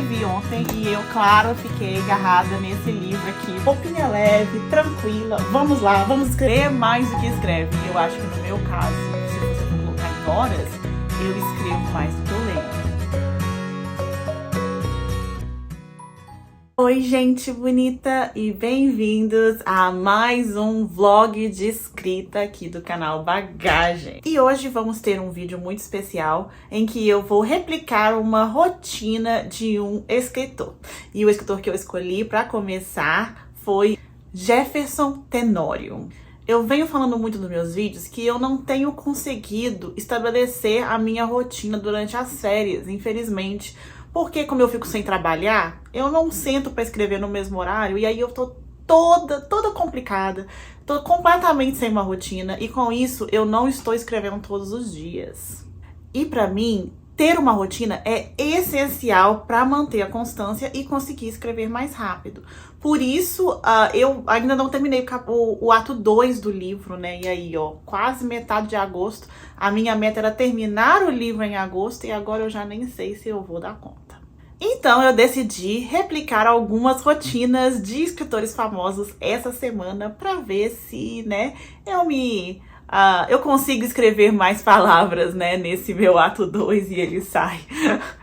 Vi ontem e eu, claro, fiquei agarrada nesse livro aqui. Roupinha leve, tranquila. Vamos lá, vamos escrever mais do que escreve. Eu acho que no meu caso, se você for colocar em horas, eu escrevo mais do que eu leio. Oi, gente bonita, e bem-vindos a mais um vlog de escrita aqui do canal Bagagem. E hoje vamos ter um vídeo muito especial em que eu vou replicar uma rotina de um escritor. E o escritor que eu escolhi para começar foi Jefferson Tenório. Eu venho falando muito nos meus vídeos que eu não tenho conseguido estabelecer a minha rotina durante as férias, infelizmente. Porque como eu fico sem trabalhar, eu não sento para escrever no mesmo horário e aí eu tô toda complicada, tô completamente sem uma rotina e com isso eu não estou escrevendo todos os dias. E para mim, ter uma rotina é essencial para manter a constância e conseguir escrever mais rápido. Por isso, eu ainda não terminei o ato 2 do livro, né? E aí, ó, quase metade de agosto. A minha meta era terminar o livro em agosto e agora eu já nem sei se eu vou dar conta. Então eu decidi replicar algumas rotinas de escritores famosos essa semana para ver se, né, eu consigo escrever mais palavras, né, nesse meu ato 2 e ele sai.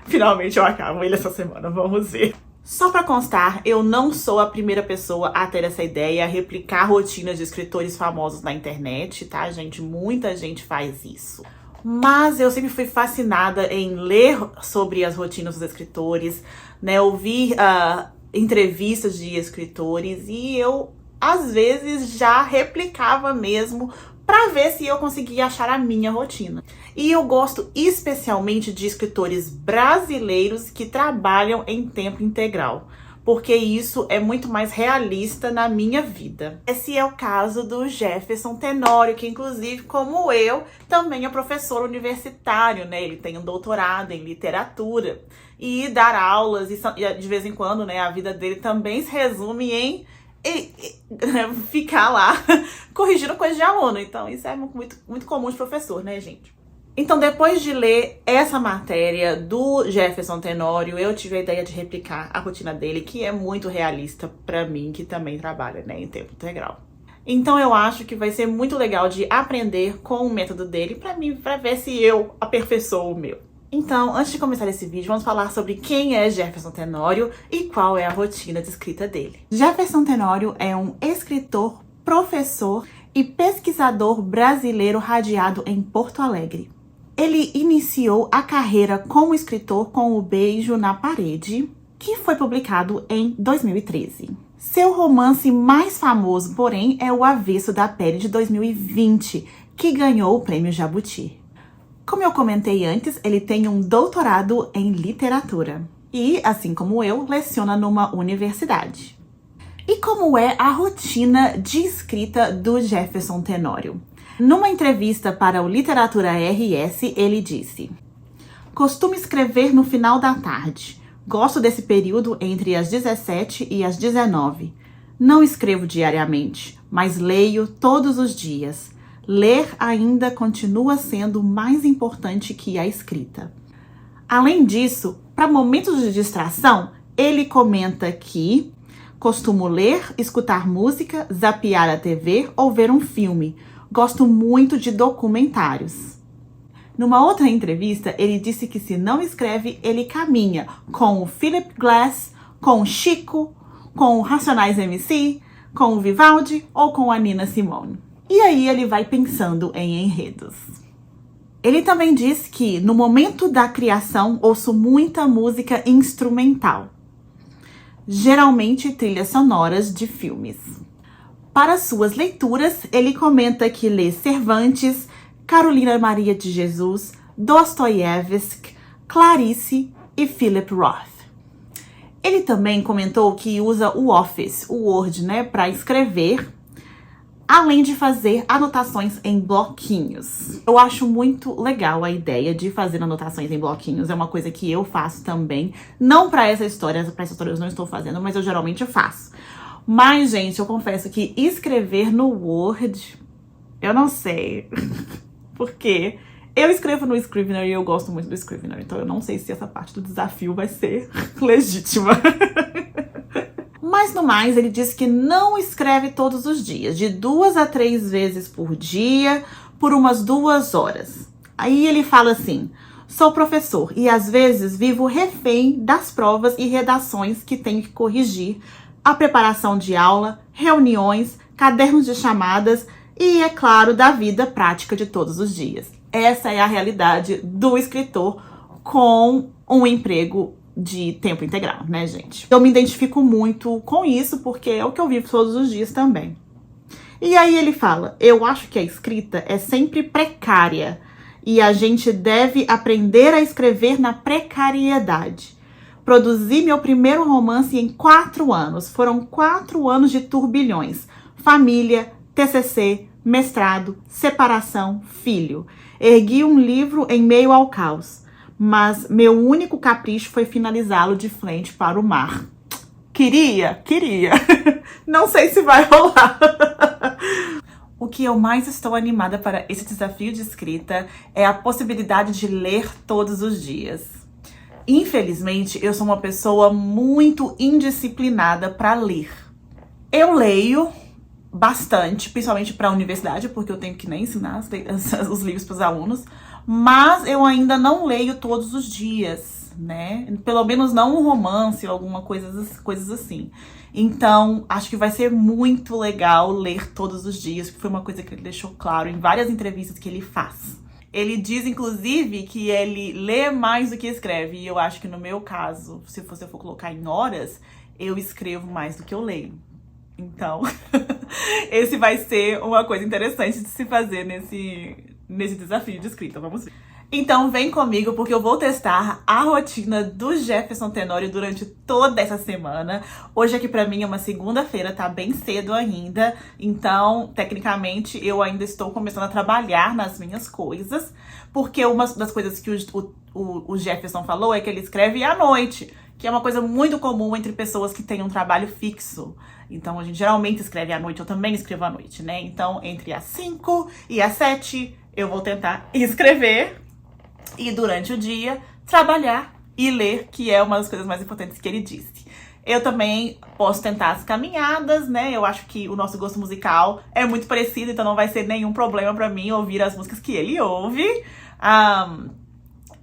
Finalmente eu acabo ele essa semana, vamos ver. Só para constar, eu não sou a primeira pessoa a ter essa ideia, a replicar rotinas de escritores famosos na internet, tá, gente? Muita gente faz isso. Mas eu sempre fui fascinada em ler sobre as rotinas dos escritores, né? Ouvir entrevistas de escritores e eu, às vezes, já replicava mesmo para ver se eu conseguia achar a minha rotina. E eu gosto especialmente de escritores brasileiros que trabalham em tempo integral, porque isso é muito mais realista na minha vida. Esse é o caso do Jefferson Tenório, que inclusive, como eu, também é professor universitário, né? Ele tem um doutorado em literatura e dar aulas, e de vez em quando, né, a vida dele também se resume em ficar lá corrigindo coisa de aluno. Então isso é muito comum de professor, né, gente? Então, depois de ler essa matéria do Jefferson Tenório, eu tive a ideia de replicar a rotina dele, que é muito realista pra mim, que também trabalha, né, em tempo integral. Então, eu acho que vai ser muito legal de aprender com o método dele pra ver se eu aperfeiçoo o meu. Então, antes de começar esse vídeo, vamos falar sobre quem é Jefferson Tenório e qual é a rotina de escrita dele. Jefferson Tenório é um escritor, professor e pesquisador brasileiro radicado em Porto Alegre. Ele iniciou a carreira como escritor com O Beijo na Parede, que foi publicado em 2013. Seu romance mais famoso, porém, é O Avesso da Pele, de 2020, que ganhou o Prêmio Jabuti. Como eu comentei antes, ele tem um doutorado em literatura e, assim como eu, leciona numa universidade. E como é a rotina de escrita do Jefferson Tenório? Numa entrevista para o Literatura RS, ele disse: "Costumo escrever no final da tarde. Gosto desse período entre as 17 e as 19. Não escrevo diariamente, mas leio todos os dias. Ler ainda continua sendo mais importante que a escrita." Além disso, para momentos de distração, ele comenta que costumo ler, escutar música, zapear a TV ou ver um filme. Gosto muito de documentários. Numa outra entrevista, ele disse que se não escreve, ele caminha com o Philip Glass, com o Chico, com o Racionais MC, com o Vivaldi ou com a Nina Simone. E aí ele vai pensando em enredos. Ele também diz que no momento da criação ouço muita música instrumental, geralmente trilhas sonoras de filmes. Para suas leituras, ele comenta que lê Cervantes, Carolina Maria de Jesus, Dostoiévski, Clarice e Philip Roth. Ele também comentou que usa o Office, o Word, né, para escrever, além de fazer anotações em bloquinhos. Eu acho muito legal a ideia de fazer anotações em bloquinhos, é uma coisa que eu faço também. Não para essa história eu não estou fazendo, mas eu geralmente faço. Mas, gente, eu confesso que escrever no Word, eu não sei, porque Eu escrevo no Scrivener e eu gosto muito do Scrivener, então eu não sei se essa parte do desafio vai ser legítima. Mas no mais, ele diz que não escreve todos os dias, de 2 a 3 vezes por dia, por umas 2 horas. Aí ele fala assim: sou professor e às vezes vivo refém das provas e redações que tenho que corrigir, a preparação de aula, reuniões, cadernos de chamadas e, é claro, da vida prática de todos os dias. Essa é a realidade do escritor com um emprego de tempo integral, né, gente? Eu me identifico muito com isso porque é o que eu vivo todos os dias também. E aí ele fala: eu acho que a escrita é sempre precária e a gente deve aprender a escrever na precariedade. Produzi meu primeiro romance em 4 anos. Foram 4 anos de turbilhões. Família, TCC, mestrado, separação, filho. Ergui um livro em meio ao caos, mas meu único capricho foi finalizá-lo de frente para o mar. Queria. Não sei se vai rolar. O que eu mais estou animada para esse desafio de escrita é a possibilidade de ler todos os dias. Infelizmente, eu sou uma pessoa muito indisciplinada para ler. Eu leio bastante, principalmente para a universidade, porque eu tenho que ensinar os livros para os alunos, mas eu ainda não leio todos os dias, né? Pelo menos não um romance ou alguma coisas assim. Então, acho que vai ser muito legal ler todos os dias, porque foi uma coisa que ele deixou claro em várias entrevistas que ele faz. Ele diz, inclusive, que ele lê mais do que escreve, e eu acho que no meu caso, se você for colocar em horas, eu escrevo mais do que eu leio. Então, esse vai ser uma coisa interessante de se fazer nesse desafio de escrita, vamos ver. Então vem comigo porque eu vou testar a rotina do Jefferson Tenório durante toda essa semana. Hoje aqui pra mim é uma segunda-feira, tá bem cedo ainda. Então, tecnicamente, eu ainda estou começando a trabalhar nas minhas coisas. Porque uma das coisas que o Jefferson falou é que ele escreve à noite, que é uma coisa muito comum entre pessoas que têm um trabalho fixo. Então, a gente geralmente escreve à noite, eu também escrevo à noite, né? Então, entre as 5 e as 7, eu vou tentar escrever. E durante o dia, trabalhar e ler, que é uma das coisas mais importantes que ele disse. Eu também posso tentar as caminhadas, né? Eu acho que o nosso gosto musical é muito parecido, então não vai ser nenhum problema pra mim ouvir as músicas que ele ouve.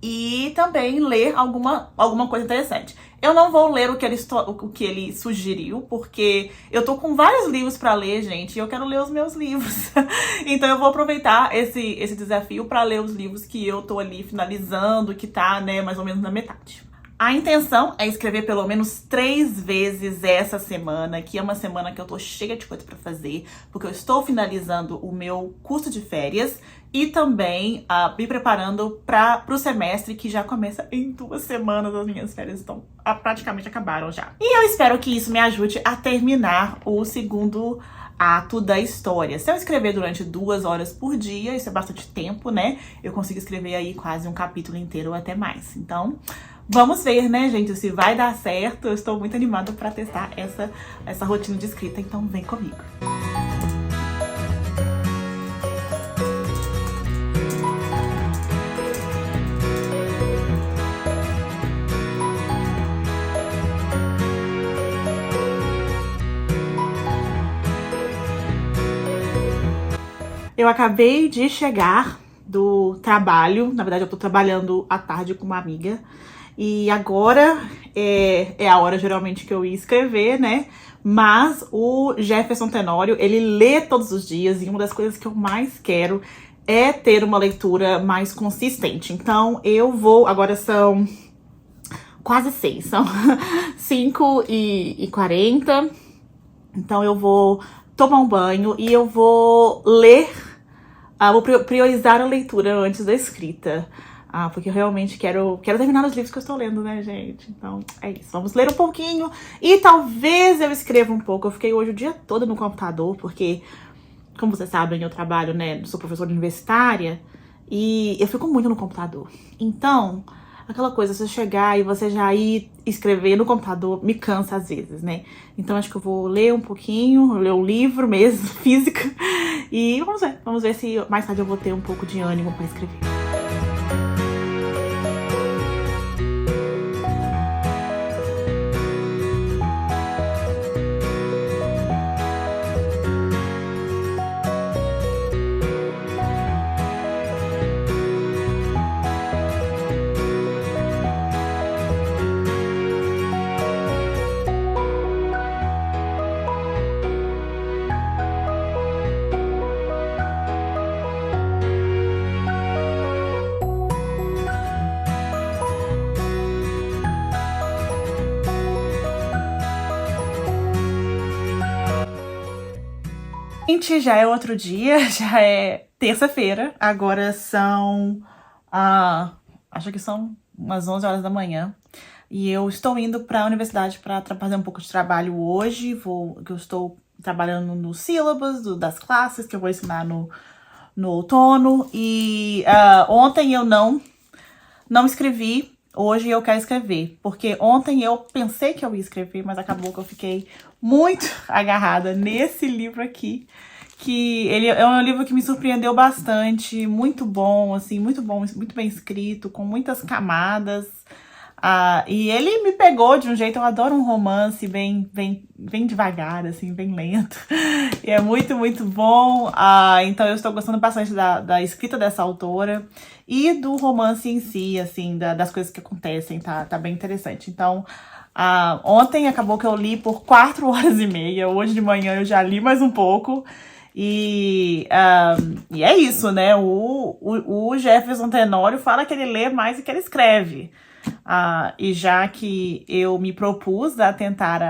E também ler alguma coisa interessante. Eu não vou ler o que ele sugeriu, porque eu tô com vários livros pra ler, gente, e eu quero ler os meus livros. Então eu vou aproveitar esse desafio pra ler os livros que eu tô ali finalizando, que tá, né, mais ou menos na metade. A intenção é escrever pelo menos 3 vezes essa semana, que é uma semana que eu tô cheia de coisa pra fazer, porque eu estou finalizando o meu curso de férias e também me preparando pro semestre, que já começa em 2 semanas. As minhas férias estão praticamente acabaram já. E eu espero que isso me ajude a terminar o segundo ato da história. Se eu escrever durante 2 horas por dia, isso é bastante tempo, né? Eu consigo escrever aí quase um capítulo inteiro ou até mais. Então, vamos ver, né, gente, se vai dar certo. Eu estou muito animada para testar essa rotina de escrita, então vem comigo. Eu acabei de chegar do trabalho, na verdade eu tô trabalhando à tarde com uma amiga, e agora é a hora geralmente que eu ia escrever, né? Mas o Jefferson Tenório, ele lê todos os dias, e uma das coisas que eu mais quero é ter uma leitura mais consistente. Então eu vou, agora são quase 6, são 5h40, então eu vou tomar um banho e eu vou ler. Vou priorizar a leitura antes da escrita. Porque eu realmente quero terminar os livros que eu estou lendo, né, gente? Então, é isso. Vamos ler um pouquinho. E talvez eu escreva um pouco. Eu fiquei hoje o dia todo no computador, porque, como vocês sabem, eu trabalho, né? Sou professora universitária. E eu fico muito no computador. Então, aquela coisa, você chegar e você já ir escrever no computador, me cansa às vezes, né? Então acho que eu vou ler um pouquinho, ler o livro mesmo, física. E vamos ver se mais tarde eu vou ter um pouco de ânimo pra escrever. Gente, já é outro dia, já é terça-feira, agora são, acho que são umas 11 horas da manhã. E eu estou indo para a universidade para fazer um pouco de trabalho hoje. Eu estou trabalhando no syllabus das classes que eu vou ensinar no outono. E ontem eu não escrevi, hoje eu quero escrever. Porque ontem eu pensei que eu ia escrever, mas acabou que eu fiquei muito agarrada nesse livro aqui. Que ele é um livro que me surpreendeu bastante, muito bom, assim, muito bom, muito bem escrito, com muitas camadas. E ele me pegou de um jeito, eu adoro um romance bem devagar, assim, bem lento. E é muito, muito bom. Então eu estou gostando bastante da escrita dessa autora e do romance em si, assim, das coisas que acontecem, tá bem interessante. Então, ontem acabou que eu li por 4 horas e meia, hoje de manhã eu já li mais um pouco. E é isso, né? O Jefferson Tenório fala que ele lê mais do que ele escreve. E já que eu me propus a tentar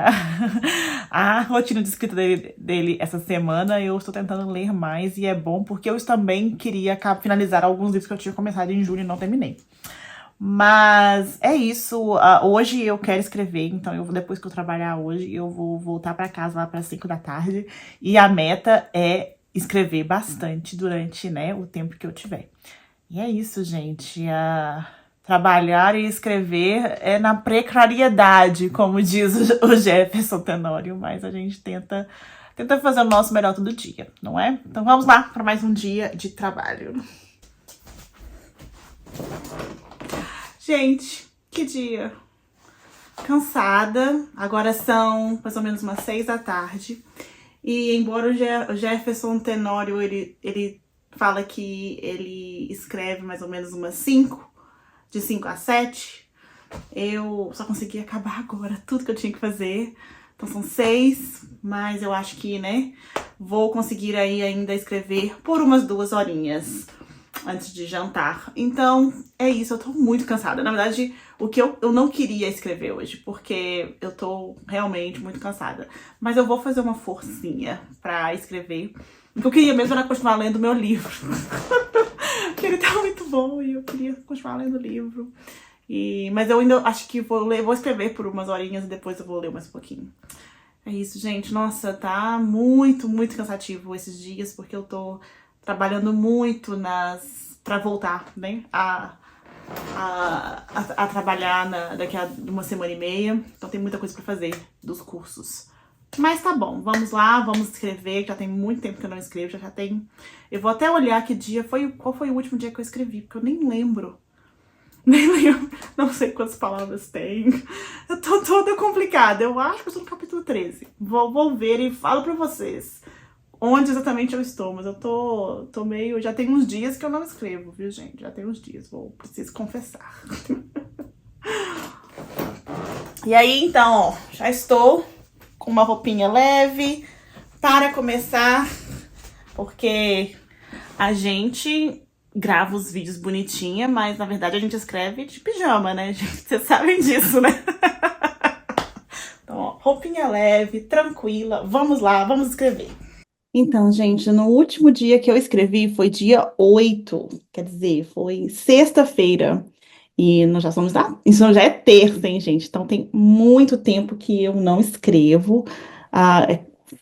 a rotina de escrita dele essa semana, eu estou tentando ler mais e é bom porque eu também queria finalizar alguns livros que eu tinha começado em julho e não terminei. Mas é isso, hoje eu quero escrever, então depois que eu trabalhar hoje, eu vou voltar para casa lá para 5 da tarde e a meta é escrever bastante durante, né, o tempo que eu tiver. E é isso, gente. Trabalhar e escrever é na precariedade, como diz o Jefferson Tenório, mas a gente tenta fazer o nosso melhor todo dia, não é? Então vamos lá para mais um dia de trabalho. Gente, que dia! Cansada, agora são mais ou menos umas 6 da tarde. E embora o Jefferson Tenório, ele fala que ele escreve mais ou menos umas 5, de 5 a 7, eu só consegui acabar agora tudo que eu tinha que fazer. Então são 6, mas eu acho que, né, vou conseguir aí ainda escrever por umas 2 horinhas antes de jantar. Então, é isso, eu tô muito cansada. Na verdade, o que eu não queria escrever hoje, porque eu tô realmente muito cansada. Mas eu vou fazer uma forcinha pra escrever. O que eu queria mesmo era continuar lendo meu livro. Porque ele tá muito bom e eu queria continuar lendo o livro. Mas eu ainda acho que vou escrever por umas horinhas e depois eu vou ler mais um pouquinho. É isso, gente. Nossa, tá muito, muito cansativo esses dias, porque eu tô trabalhando muito pra voltar, né, a trabalhar daqui a uma semana e meia. Então tem muita coisa pra fazer dos cursos. Mas tá bom, vamos lá, vamos escrever, já tem muito tempo que eu não escrevo, já tem... Eu vou até olhar que dia qual foi o último dia que eu escrevi, porque eu nem lembro. Nem lembro, não sei quantas palavras tem. Eu tô toda complicada, eu acho que eu tô no capítulo 13. Vou ver e falo pra vocês onde exatamente eu estou, mas eu tô meio... Já tem uns dias que eu não escrevo, viu, gente? Já tem uns dias, preciso confessar. E aí, então, ó, já estou com uma roupinha leve para começar, porque a gente grava os vídeos bonitinha, mas na verdade a gente escreve de pijama, né, gente? Vocês sabem disso, né? Então, ó, roupinha leve, tranquila, vamos lá, vamos escrever. Então, gente, no último dia que eu escrevi foi dia 8, quer dizer, foi sexta-feira. E nós já somos isso já é terça, hein, gente? Então tem muito tempo que eu não escrevo.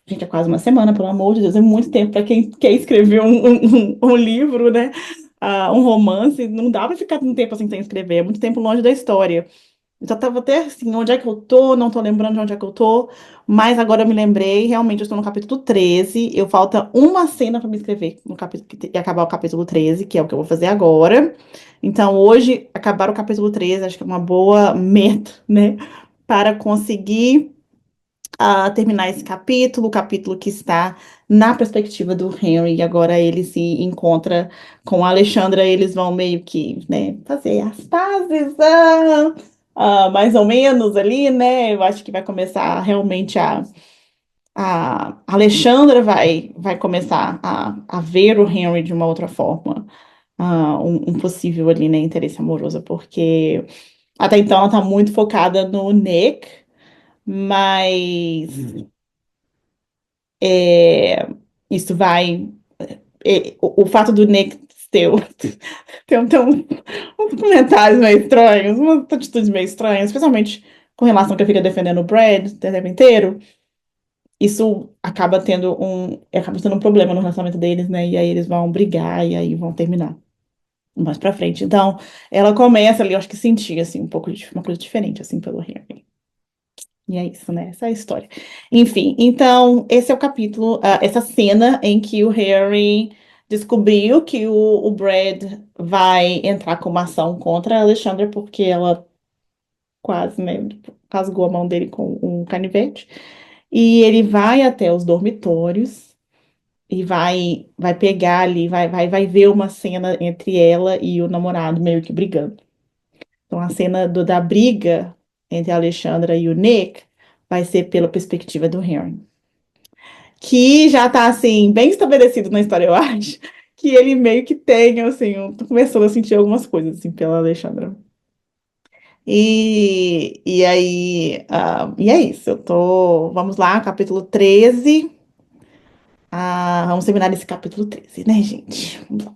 Gente, é quase uma semana, pelo amor de Deus, é muito tempo para quem quer escrever um livro, né? Um romance, não dá para ficar tanto tempo assim sem escrever, é muito tempo longe da história. Eu já tava até assim, onde é que eu tô? Não tô lembrando de onde é que eu tô, mas agora eu me lembrei, realmente eu estou no capítulo 13, eu falta uma cena para me escrever no capítulo e acabar o capítulo 13, que é o que eu vou fazer agora. Então, hoje, acabar o capítulo 13, acho que é uma boa meta, né, para conseguir terminar esse capítulo, o capítulo que está na perspectiva do Henry, e agora ele se encontra com a Alexandra, eles vão meio que, né, fazer as pazes, mais ou menos ali, né, eu acho que vai começar realmente a Alexandra vai começar a ver o Henry de uma outra forma, um possível ali, né, interesse amoroso, porque até então ela tá muito focada no Nick, mas isso vai. O fato do Nick ter uns comentários meio estranhos, umas atitudes meio estranhas, especialmente com relação que ele fica defendendo o Brad o tempo inteiro, isso acaba sendo um problema no relacionamento deles, né? E aí eles vão brigar e aí vão terminar mais pra frente. Então, ela começa ali, eu acho que sentir, assim, um pouco de uma coisa diferente, assim, pelo Henry. E é isso, né? Essa é a história. Enfim, então, esse é o capítulo, essa cena em que o Harry descobriu que o Brad vai entrar com uma ação contra a Alexandra, porque ela quase, né, rasgou a mão dele com um canivete. E ele vai até os dormitórios e vai pegar ali, vai ver uma cena entre ela e o namorado meio que brigando. Então, a cena da briga entre a Alexandra e o Nick vai ser pela perspectiva do Harry. Que já tá, assim, bem estabelecido na história, eu acho. Que ele meio que tem, assim, tô começando a sentir algumas coisas, assim, pela Alexandra. E é isso. Vamos lá, capítulo 13. Vamos terminar esse capítulo 13, né, gente? Vamos lá.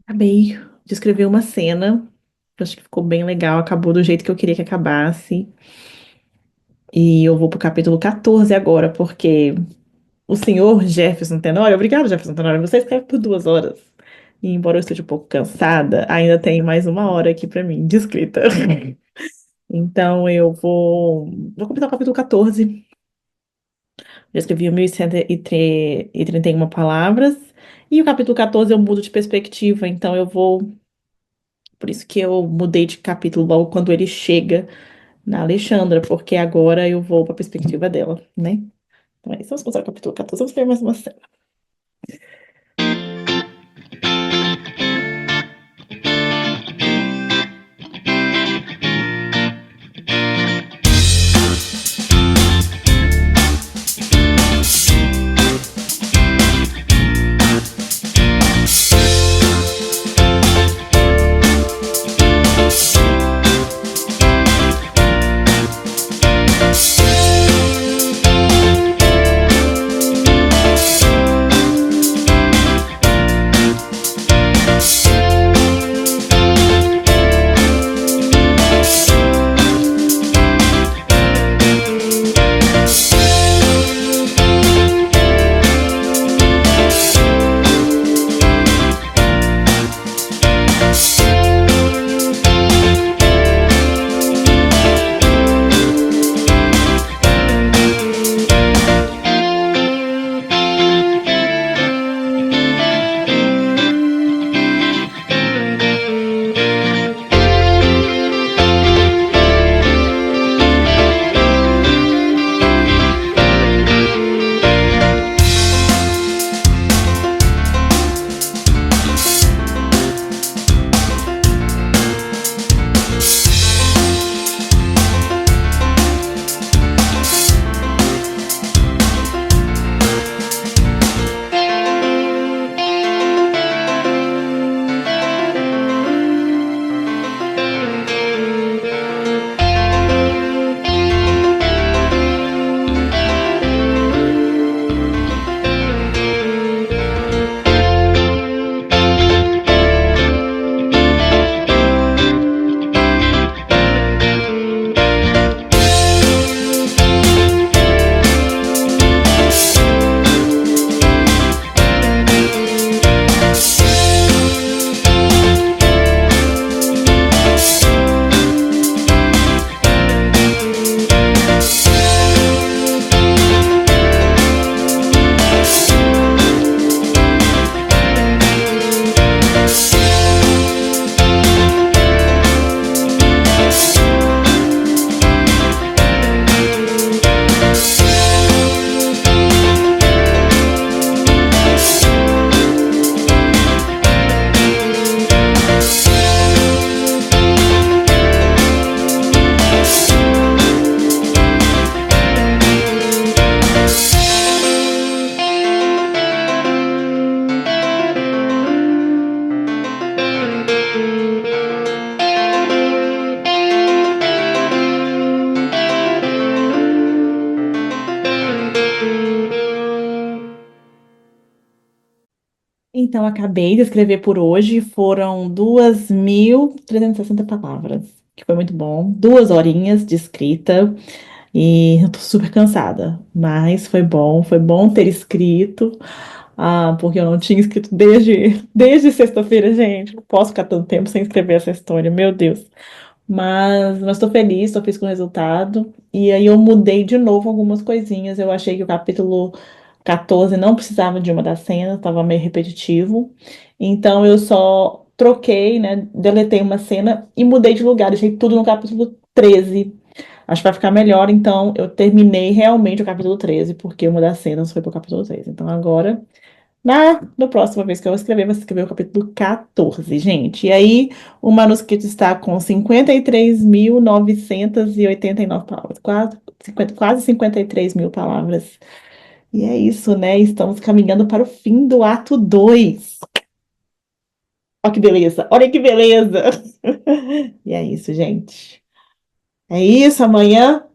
Acabei de escrever uma cena, que eu acho que ficou bem legal, acabou do jeito que eu queria que acabasse. E eu vou pro capítulo 14 agora, porque o senhor Jefferson Tenório, obrigado, Jefferson Tenório, você escreve por 2 horas. E embora eu esteja um pouco cansada, ainda tem mais 1 hora aqui pra mim de escrita. Então vou começar o capítulo 14. Já escrevi 1.131 palavras. E o capítulo 14 eu mudo de perspectiva, então eu vou. Por isso que eu mudei de capítulo logo quando ele chega na Alexandra, porque agora eu vou para a perspectiva dela, né? Então é isso, vamos começar o capítulo 14, vamos ver mais uma cena. Então, acabei de escrever por hoje, foram 2.360 palavras, que foi muito bom. 2 horinhas de escrita e eu tô super cansada, mas foi bom ter escrito, porque eu não tinha escrito desde sexta-feira, gente. Não posso ficar tanto tempo sem escrever essa história, meu Deus. Mas estou feliz com o resultado. E aí eu mudei de novo algumas coisinhas. Eu achei que o capítulo 14 não precisava de uma das cenas, estava meio repetitivo. Então eu só troquei, né? Deletei uma cena e mudei de lugar. Deixei tudo no capítulo 13. Acho que vai ficar melhor. Então eu terminei realmente o capítulo 13, porque uma das cenas foi pro capítulo 13. Então agora. Na próxima vez que eu escrever, você escrever o capítulo 14, gente. E aí, o manuscrito está com 53.989 palavras. Quase 53 mil palavras. E é isso, né? Estamos caminhando para o fim do ato 2. Olha que beleza! Olha que beleza! E é isso, gente. É isso, amanhã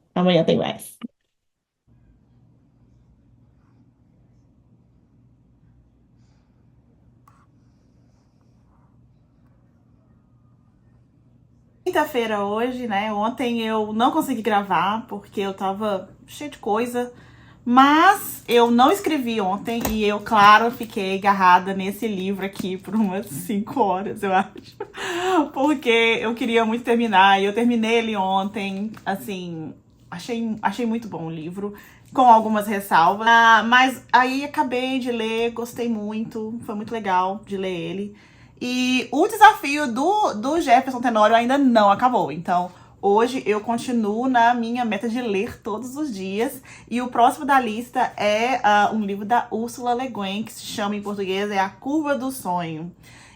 tem mais. Quinta-feira hoje, né? Ontem eu não consegui gravar porque eu tava cheia de coisa. Mas eu não escrevi ontem e eu, claro, fiquei agarrada nesse livro aqui por umas 5 horas, eu acho. Porque eu queria muito terminar e eu terminei ele ontem. Assim, achei muito bom o livro, com algumas ressalvas. Mas aí acabei de ler, gostei muito, foi muito legal de ler ele. E o desafio do Jefferson Tenório ainda não acabou, então hoje eu continuo na minha meta de ler todos os dias. E o próximo da lista é um livro da Ursula Le Guin, que se chama em português A Curva do Sonho.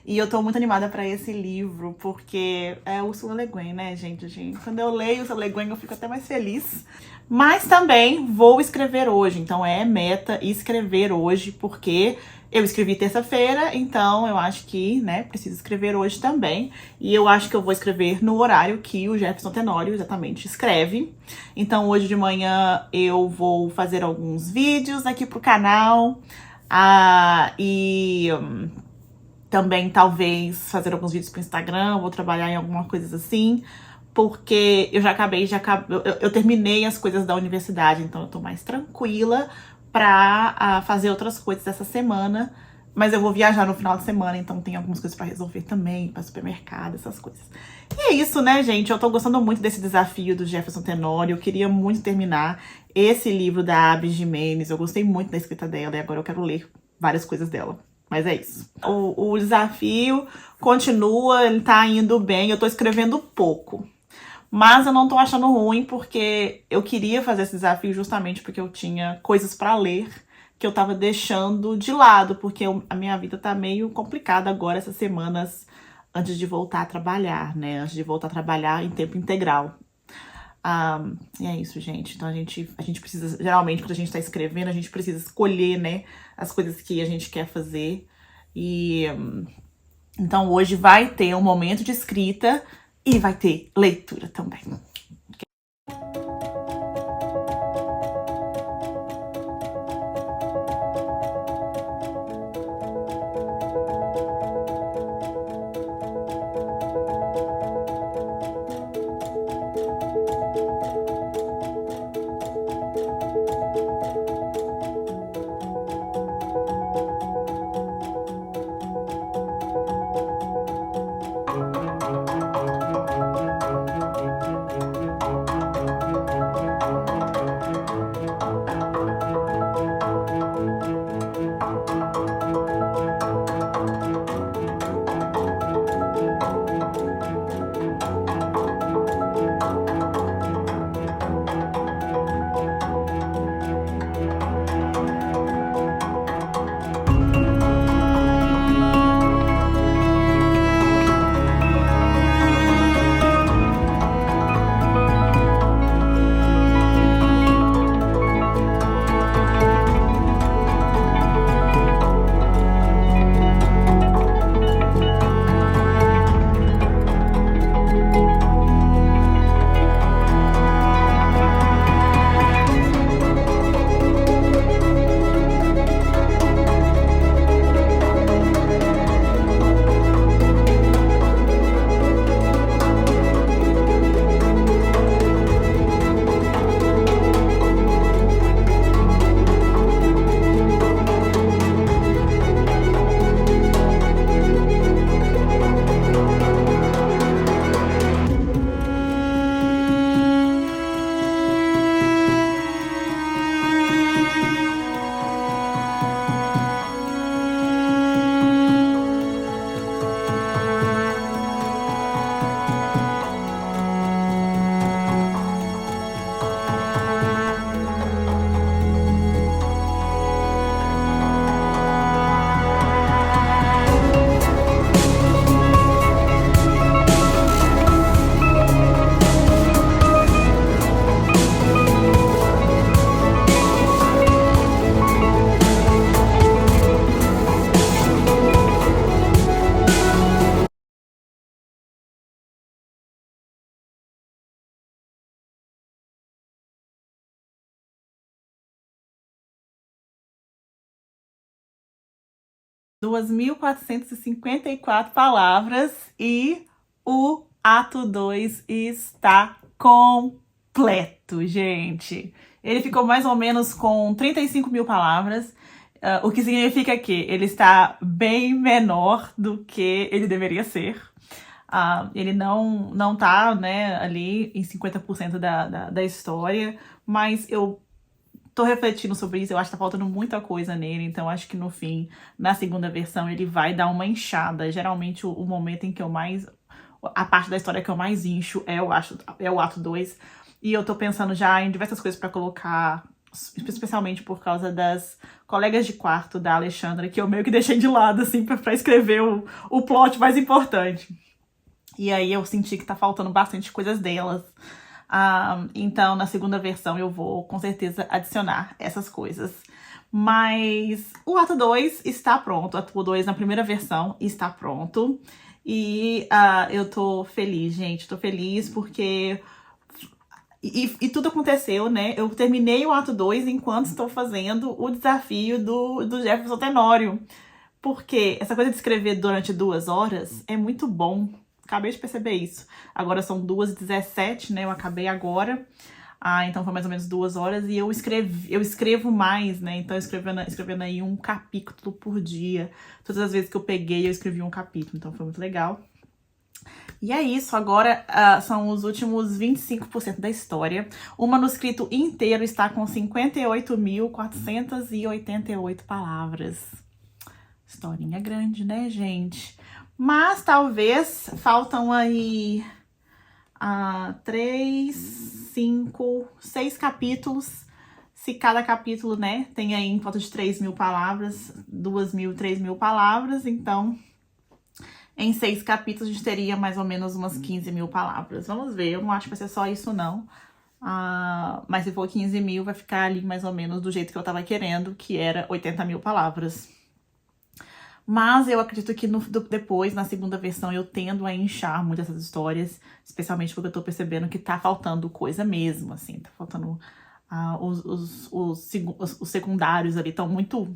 E eu tô muito animada pra esse livro, porque é Ursula Le Guin, né, gente? Quando eu leio Ursula Le Guin, eu fico até mais feliz. Mas também vou escrever hoje, então é meta escrever hoje, porque eu escrevi terça-feira, então eu acho que, né, preciso escrever hoje também. E eu acho que eu vou escrever no horário que o Jefferson Tenório exatamente escreve. Então hoje de manhã eu vou fazer alguns vídeos aqui pro canal. E também talvez fazer alguns vídeos pro Instagram, vou trabalhar em alguma coisa assim. Porque eu eu terminei as coisas da universidade, então eu tô mais tranquila pra fazer outras coisas essa semana. Mas eu vou viajar no final de semana, então tem algumas coisas pra resolver também, pra supermercado, essas coisas. E é isso, né, gente? Eu tô gostando muito desse desafio do Jefferson Tenório. Eu queria muito terminar esse livro da Abby Jimenez. Eu gostei muito da escrita dela e agora eu quero ler várias coisas dela. Mas é isso. O desafio continua, ele tá indo bem. Eu tô escrevendo pouco. Mas eu não tô achando ruim, porque eu queria fazer esse desafio justamente porque eu tinha coisas pra ler que eu tava deixando de lado, porque a minha vida tá meio complicada agora, essas semanas antes de voltar a trabalhar, né? Antes de voltar a trabalhar em tempo integral. E é isso, gente. Então a gente precisa, geralmente, quando a gente tá escrevendo, a gente precisa escolher, né, as coisas que a gente quer fazer. E então hoje vai ter um momento de escrita e vai ter leitura também. 2.454 palavras e o ato 2 está completo, gente. Ele ficou mais ou menos com 35 mil palavras, o que significa que ele está bem menor do que ele deveria ser. Ele não tá, né, ali em 50% da história, mas eu tô refletindo sobre isso, eu acho que tá faltando muita coisa nele, então acho que no fim, na segunda versão, ele vai dar uma inchada. Geralmente o momento em que eu mais... A parte da história que eu mais incho é o ato 2, e eu tô pensando já em diversas coisas pra colocar, especialmente por causa das colegas de quarto da Alexandra, que eu meio que deixei de lado, assim, pra escrever o plot mais importante. E aí eu senti que tá faltando bastante coisas delas. Então, na segunda versão, eu vou, com certeza, adicionar essas coisas. Mas o ato 2 está pronto. O ato 2, na primeira versão, está pronto. E eu tô feliz, gente. Tô feliz porque... E tudo aconteceu, né? Eu terminei o ato 2 enquanto estou fazendo o desafio do Jefferson Tenório. Porque essa coisa de escrever durante 2 horas é muito bom. Acabei de perceber isso. Agora são 2h17, né? Eu acabei agora. Então foi mais ou menos 2 horas. E eu escrevo mais, né? Então escrevendo aí um capítulo por dia. Todas as vezes que eu peguei, eu escrevi um capítulo. Então foi muito legal. E é isso. Agora são os últimos 25% da história. O manuscrito inteiro está com 58.488 palavras. Historinha grande, né, gente? Mas talvez faltam aí 3, 5, 6 capítulos. Se cada capítulo, né, tem aí em volta de 3.000 palavras, 2.000, 3.000 palavras. Então, em 6 capítulos, a gente teria mais ou menos umas 15.000 palavras. Vamos ver, eu não acho que vai ser só isso, não. Mas se for 15.000, vai ficar ali mais ou menos do jeito que eu tava querendo, que era 80.000 palavras. Mas eu acredito que depois, na segunda versão, eu tendo a inchar muito essas histórias, especialmente porque eu tô percebendo que tá faltando coisa mesmo, assim, tá faltando... os secundários ali estão muito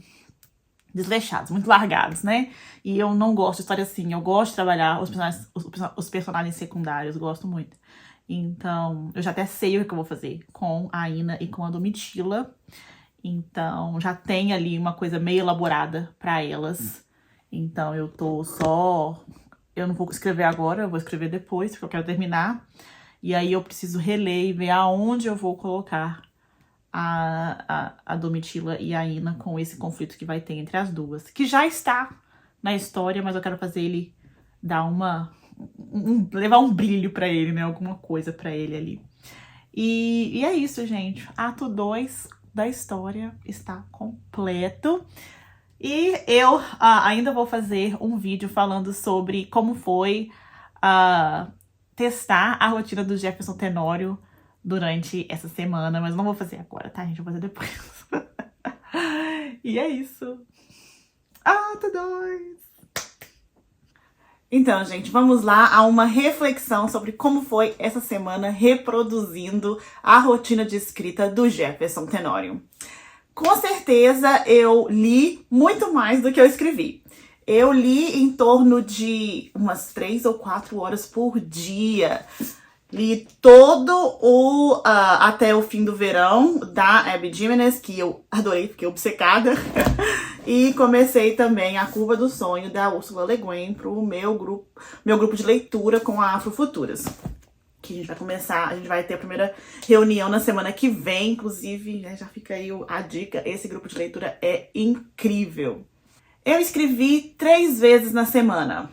desleixados, muito largados, né? E eu não gosto de história assim, eu gosto de trabalhar os personagens secundários, gosto muito. Então, eu já até sei o que eu vou fazer com a Ina e com a Domitila. Então, já tem ali uma coisa meio elaborada pra elas. Então, eu tô só... Eu não vou escrever agora, eu vou escrever depois, porque eu quero terminar. E aí, eu preciso reler e ver aonde eu vou colocar a Domitila e a Ina com esse conflito que vai ter entre as duas. Que já está na história, mas eu quero fazer ele dar levar um brilho pra ele, né? Alguma coisa pra ele ali. E é isso, gente. Ato 2 da história está completo. E eu ainda vou fazer um vídeo falando sobre como foi testar a rotina do Jefferson Tenório durante essa semana, mas não vou fazer agora, tá, gente? Eu vou fazer depois. E é isso. Ato 2! Então, gente, vamos lá a uma reflexão sobre como foi essa semana reproduzindo a rotina de escrita do Jefferson Tenório. Com certeza eu li muito mais do que eu escrevi. Eu li em torno de umas 3 ou 4 horas por dia. Li todo Até o Fim do Verão, da Abby Jimenez, que eu adorei, fiquei obcecada. E comecei também A Curva do Sonho, da Ursula Le Guin, pro meu grupo de leitura com a Afrofuturas. Que a gente vai começar, a gente vai ter a primeira reunião na semana que vem, inclusive, né, já fica aí a dica, esse grupo de leitura é incrível. Eu escrevi 3 vezes na semana.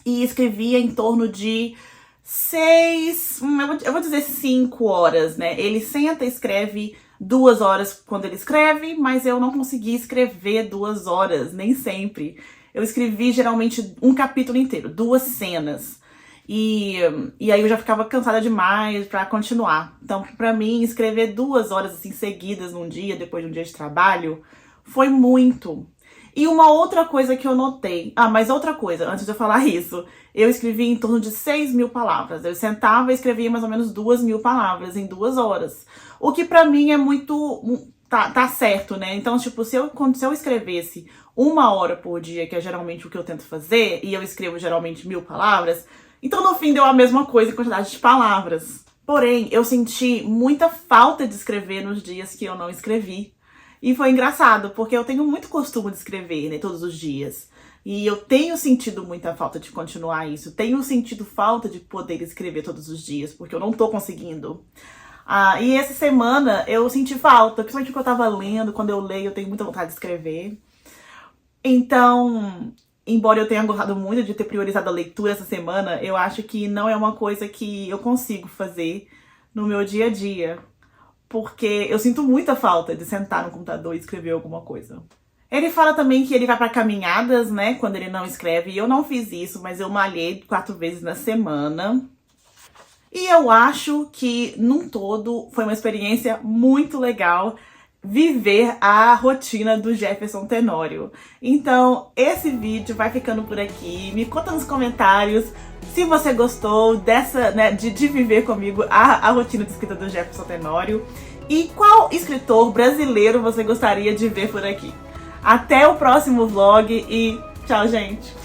E escrevia em torno de 6, eu vou dizer 5 horas, né? Ele senta e escreve 2 horas quando ele escreve, mas eu não consegui escrever 2 horas, nem sempre. Eu escrevi geralmente um capítulo inteiro, 2 cenas. E aí eu já ficava cansada demais pra continuar. Então, pra mim, escrever 2 horas assim seguidas num dia, depois de um dia de trabalho, foi muito. E uma outra coisa que eu notei... mas outra coisa, antes de eu falar isso, eu escrevi em torno de 6.000 palavras. Eu sentava e escrevia mais ou menos 2.000 palavras em 2 horas. O que pra mim é muito... tá certo, né? Então, tipo, se eu escrevesse 1 hora por dia, que é geralmente o que eu tento fazer, e eu escrevo geralmente 1000 palavras, então no fim deu a mesma coisa em quantidade de palavras. Porém, eu senti muita falta de escrever nos dias que eu não escrevi. E foi engraçado, porque eu tenho muito costume de escrever, né, todos os dias. E eu tenho sentido muita falta de continuar isso. Tenho sentido falta de poder escrever todos os dias, porque eu não tô conseguindo. E essa semana eu senti falta, principalmente porque eu tava lendo. Quando eu leio, eu tenho muita vontade de escrever. Então, embora eu tenha gostado muito de ter priorizado a leitura essa semana, eu acho que não é uma coisa que eu consigo fazer no meu dia a dia. Porque eu sinto muita falta de sentar no computador e escrever alguma coisa. Ele fala também que ele vai pra caminhadas, né, quando ele não escreve. E eu não fiz isso, mas eu malhei 4 vezes na semana. E eu acho que, num todo, foi uma experiência muito legal viver a rotina do Jefferson Tenório. Então, esse vídeo vai ficando por aqui. Me conta nos comentários se você gostou dessa, né, de viver comigo a rotina de escrita do Jefferson Tenório. E qual escritor brasileiro você gostaria de ver por aqui. Até o próximo vlog e tchau, gente!